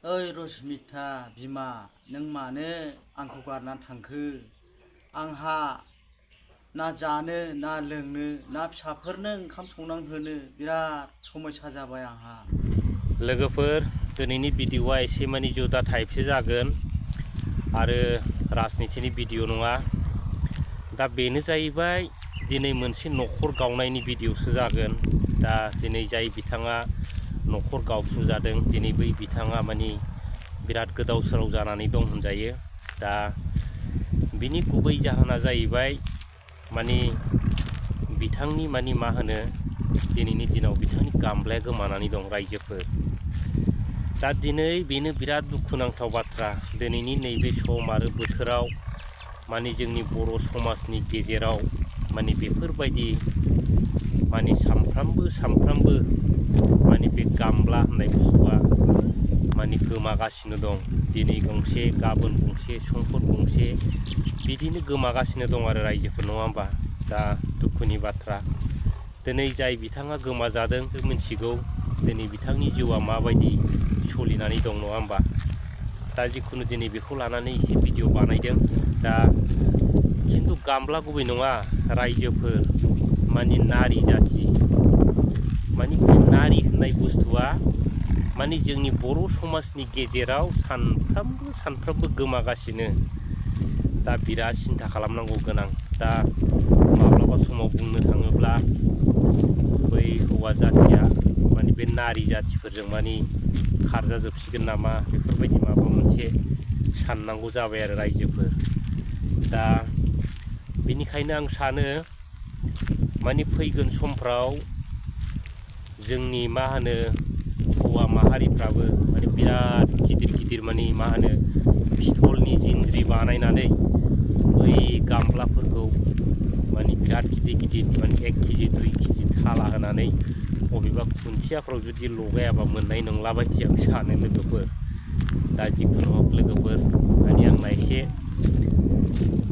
ओइ रसमिता बिमा नों मानो आंखौ गारनानै थांखो? आंहा ना जानो ना लोंनो ना फिसाफोरनो ओंखाम संनानै होनो बिराद समस्या जाबाय आंहा। लोगोफोर दिनैनि भिडिअ'आ एसे माने जुदा टाइपसो जागोन आरो राजनितिनि भिडिअ' नङा। दा बेनो जाहैबाय दिनै मोनसे न'खर गावनायनि भिडिअ'सो जागोन। दा दिनै जाय बिथाङा न'खर गावफ्रुजादों दिनै बै बिथाङा माने बिराद गोदाव सोराव जानानै दं होनजायो। दा बिनि गुबै जाहोना जाहैबाय माने बिथांनि मा होनो दिनैनि दिनाव बिथांनि गामलाया गोमानानै दं रायजोफोर। दा दिनै बेनो बिराद दुखुनांथाव बाथ्रा। दिनैनि नैबे सम आरो बोथोराव माने जोंनि बर' समाजनि गेजेराव माने बेफोरबायदि माने सामफ्रामबो माने बे गामला होननाय बुस्थुआ माने गोमागासिनो दं। दिनै गंसे गाबोन गंसे समफोर गंसे बिदिनो गोमागासिनो दं आरो रायजोफोर, नङा होमबा? दा दुखुनि बाथ्रा। दिनै जाय बिथाङा गोमाजादों जों मिथिगौ दिनै बिथांनि जिउआ माबायदि सोलिनानै दं, नङा होमबा? दा जिखुनु दिनै बेखौ लानानै एसे भिडिअ' बानायदों। दा खिन्थु गामला गुबै नङा रायजोफोर, माने नारि जाथि, माने बे नारि होननाय बुस्थुआ माने जोंनि बर' समाजनि गेजेराव सानफ्रामबो गोमागासिनो। दा बिराद सिन्था खालामनांगौ गोनां। दा माब्लाबा समाव बुंनो थाङोब्ला बै हौवा जाथिया माने बे नारि जाथिफोरजों माने खारजाजोबसिगोन नामा बेफोरबायदि माबा मोनसे साननांगौ जाबाय आरो रायजोफोर। दा बेनिखायनो आं सानो माने फैगोन समफ्राव जोंनि मा होनो हौवा माहारिफ्राबो माने बिराद गिदिर माने मा होनो पिस्थलनि जिनज्रि बानायनानै बै गामलाफोरखौ माने बिराद गिदिर माने 1 केजि 2 केजि थाला होनानै बबेबा खुन्थियाफ्राव जुदि लगायाबा मोननाय नंला बायदि आं सानो लोगोफोर। दा जिखुनु लोगोफोर माने आंना एसे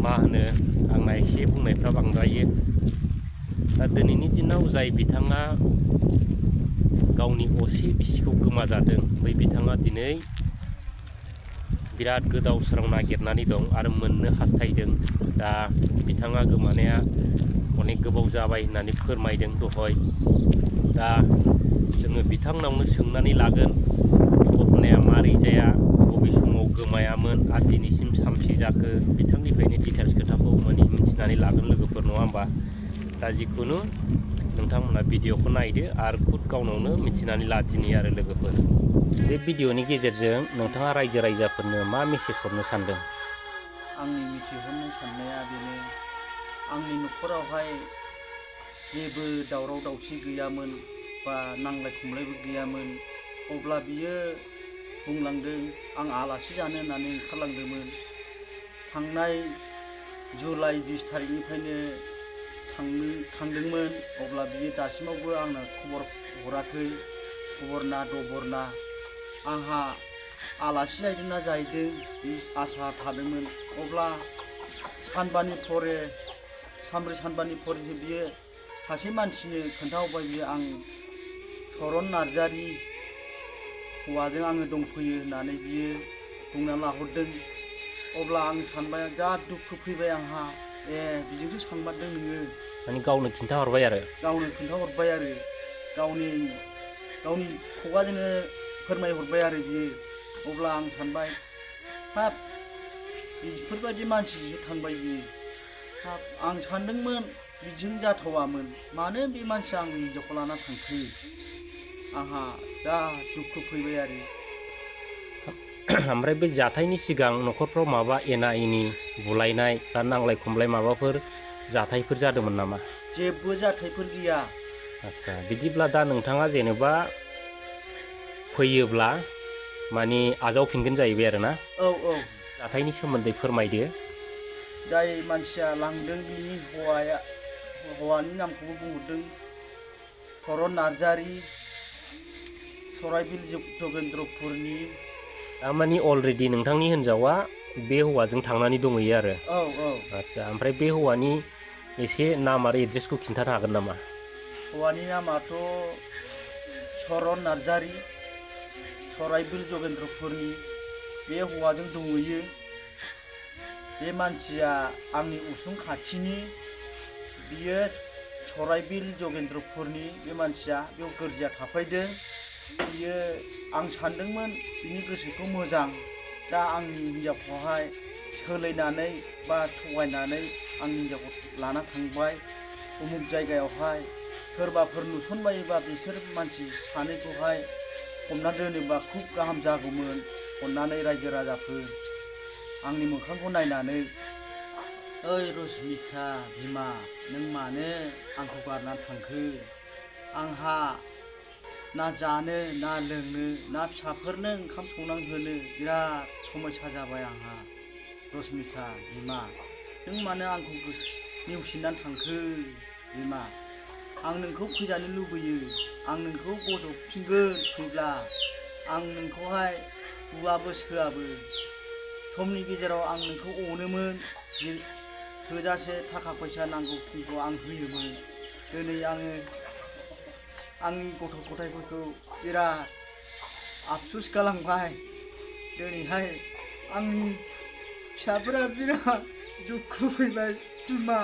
मा होनो आंना एसे बुंनायफ्रा बांद्रायो। दा दिनैनि दिनाव जाय बिथाङा गावनि असे बिसिखौ गोमाजादों बै बिथाङा दिनै बिराद गोदाव सोराव नागिरनानै दं आरो मोननो हास्थायदों। दा बिथाङा गोमानाया अनेक गोबाव जाबाय होननानै फोरमायदों दहाय। दा जोङो बिथांनावनो सोंनानै लागोन घटनाया मारै जाया, बबे समाव गोमायामोन आरो दिनैसिम सामसे जाखो, बिथांनिफ्रायनो डिटेल्स खोथाखौ माने मिथिनानै लागोन लोगोफोर, नङा होमबा? दा जिखुनु नोंथांमोना भिडिअ'खौ नायदो आरो खुद गावनावनो मिथिनानै ला दिनै आरो लोगोफोर। बे भिडिअ'नि गेजेरजों नोंथाङा रायजो राजाफोरनो मा मेसेज हरनो सानदों? आंनि मिथिहरनो साननाया बेनो, आंनि न'खरावहाय जेबो दावराव दावसि गैयामोन बा नांलाय खमलायबो गैयामोन। अब्ला बियो बुंलांदों आं आलासि जानो होननानै ओंखारलांदोंमोन। थांनाय जुलाइ 20 तारिखनिफ्रायनो थांदोंमोन। अब्ला बियो दासिमावबो आंनो खबर हराखै, खबर ना दबर ना। आंहा आलासि जाहैदोंना जाहैदों बे आसा थादोंमोन। अब्ला सानब्रै सानबानि बियो सासे मानसिनो खोन्थाहरबाय, बियो आं चरन नार्जारि हौवाजों आङो दंफैयो होननानै बियो बुंना लाहरदों। अब्ला आं सानबाय बिराद दुखु फैबाय आंहा। बिजोंसो सानमारदों नोङो? माने गावनो खिन्थाहरबाय आरो गावनो खोन्थाहरबाय आरो गावनि खुगाजोंनो फोरमायहरबाय आरो बियो। अब्ला आं सानबाय हाब बेफोरबायदि मानसिजोंसो थांबाय बियो। हाब आं सानदोंमोन बिदिजों जाथावामोन, मानो बे मानसिया आंनि हिन्जावखौ लाना थांखो? आंहा जा दुखु फैबाय आरो। ओमफ्राय बे जाथायनि सिगां न'खरफ्राव माबा एना एनि बुलायनाय बा नांलाय खमलाय माबाफोर जाथायफोर जादोंमोन नामा? जेबो जाथायफोर गैया। आस्सा, बिदिब्ला दा नोंथाङा जेनेबा फैयोब्ला माने आजावफिनगोन जाहैबाय आरो ना? औ। जाथायनि सोमोन्दै फोरमायदो। जाय मानसिया लांदों बिनि हौवानि नामखौबो बुंहरदों, चरन नार्जारि, सराइबिल जगेन्द्रपुरनि। थारमाने अलरेडि नोंथांनि हिन्जावा बे हौवाजों थांनानै दंहैयो आरो? औ। आदसा, ओमफ्राय बे हौवानि एसे नाम आरो एड्रेसखौ खिन्थानो हागोन नामा? हौवानि नामाथ' चरन नार्जारि। सराइबिल जगेन्द्रपुरनि बे हौवाजों दंहैयो। बे मानसिया आंनि उसुं खाथिनि, बियो सराइबिल जगेन्द्रपुरनि बे मानसिया बेयाव गोरजिया थाफैदों। बियो आं सानदोंमोन बिनि गोसोखौ मोजां, दा आंनि हिन्जावखौहाय सोलायनानै बा थगायनानै आंनि हिन्जावखौ लाना थांबाय उमुक जायगायावहाय। सोरबाफोर नुसनबायोबा बिसोर मानसि सानैखौहाय हमना दोनोबा खुब गाहाम जागौमोन। अननानै रायजो राजाफोर आंनि मोखांखौ नायनानै, ओइ रसमिता बिमा, नों मानो आंखौ गारनानै थांखो? आंहा ना जानो ना लोंनो ना फिसाफोरनो ओंखाम संनानै होनो बिराद समस्या जाबाय आंहा। रसमिता बिमा, नों मानो आंखौ नेवसिनानै थांखो? बिमा, आं नोंखौ फैजानो लुबैयो, आं नोंखौ बजबफिनगोन फैब्ला। आं नोंखौहाय बुआबो सोआबो। समनि गेजेराव आं नोंखौ अनोमोन, थोजासे थाखा फैसा नांगौखिनिखौ आं होयोमोन। दिनै आङो आंनि गथ' गथायफोरखौ बिराद आफसुस गालांबाय। दिनैहाय आंनि फिसाफोरा बिराद दुखु फैबाय बिमा।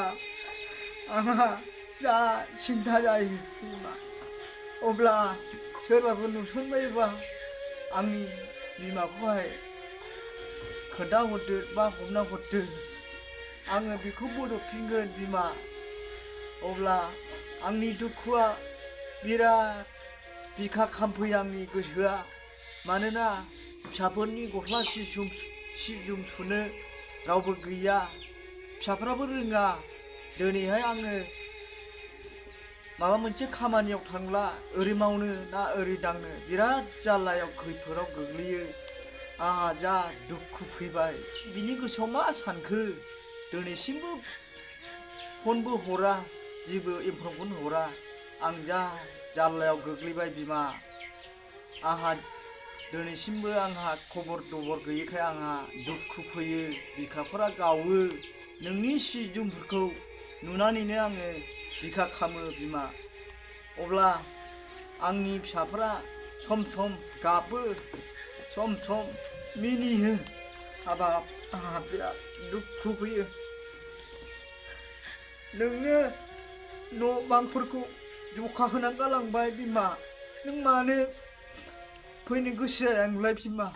आंहा जा सिन्था जायो बिमा। अब्ला सोरबाफोर नुसनबायोबा आंनि बिमाखौहाय खोन्थाहरदो बा हमना हरदो, आङो बेखौ बजबफिनगोन बिमा। अब्ला आंनि दुखुआ बिराद बिखा खामफैयो आंनि गोसोआ। मानोना फिसाफोरनि गस्ला सि जोम सुनो रावबो गैया, फिसाफ्राबो रोङा। दिनैहाय आङो माबा मोनसे खामानियाव थांब्ला ओरै मावनो ना ओरै दांनो बिराद जाल्लायाव खैफोदाव गोग्लैयो। आंहा जा दुखु फैबाय। बिनि गोसोआव मा सानखो? दिनैसिमबो फनबो हरा, जेबो इनफर्मखौनो हरा। आं जा जाल्लायाव गोग्लैबाय बिमा। आंहा दिनैसिमबो आंहा खबर दबर गैयैखाय आंहा दुखु फैयो, बिखाफोरा गावो। नोंनि सि जोमफोरखौ नुनानैनो आङो बिखा खामो बिमा। अब्ला आंनि फिसाफ्रा सम सम गाबो, सम सम मिनियो। हाबाब, आंहा बिराद दुखु फैयो। नोंनो न' बांफोरखौ जखा होनानै गालांबाय बिमा। नों मानो फैनो गोसो जाया नोंलाय बिमा?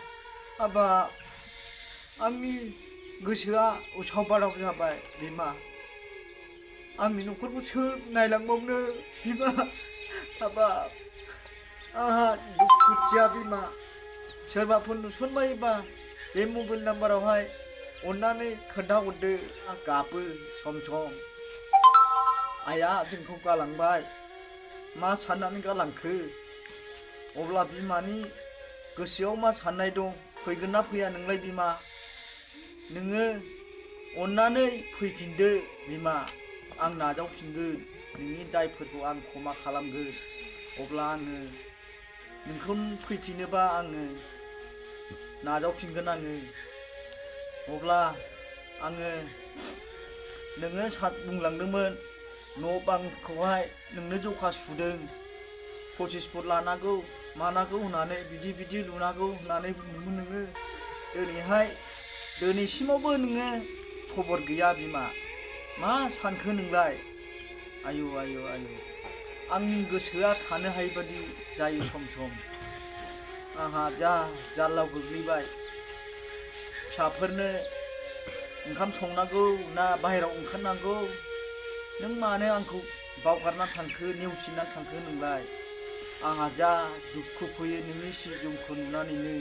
हाबाब, आंनि गोसोआ उसाव बादाव जाबाय बिमा। आंनि न'खरखौ सोर नायलांबावनो बिमा? हाबाब, आंहा दुखुथिया बिमा। सोरबाफोर नुसनबायोबा बे मबाइल नाम्बारावहाय अननानै खोन्थाहरदो। आं गाबो सम सम। आइया जोंखौ गालांबाय, मा साननानै गालांखो? अब्ला बिमानि गोसोआव मा साननाय दं? फैगोन ना फैया नोंलाय बिमा? नोङो अननानै फैफिनदो बिमा। आं नाजावफिनगोन, नोंनि दायफोरखौ आं क्षमा खालामगोन। अब्ला आङो नोंखौ फैफिनोबा आङो नाजावफिनगोन आङो। अब्ला आङो नोङो बुंलांदोंमोन न' बांखौहाय नोंनो जखा सुदों, 25 फुट लानांगौ मानांगौ होननानै बिदि लुनांगौ होननानै बुंदोंमोन नोङो। दिनैसिमावबो नोङो खबर गैया बिमा। मा सानखो नोंलाय? आयु आयु आयु, आंनि गोसोआ थानो हायि बादि जायो सम सम। आंहा जा जाल्लायाव गोग्लैबाय। फिसाफोरनो ओंखाम संनांगौ ना बाहेरायाव ओंखारनांगौ? नों मानो आंखौ बावगारना थांखो, नेवसिनानै थांखो नोंलाय? आंहा जा दुखु फैयो नोंनि सि जोमखौ नुनानैनो।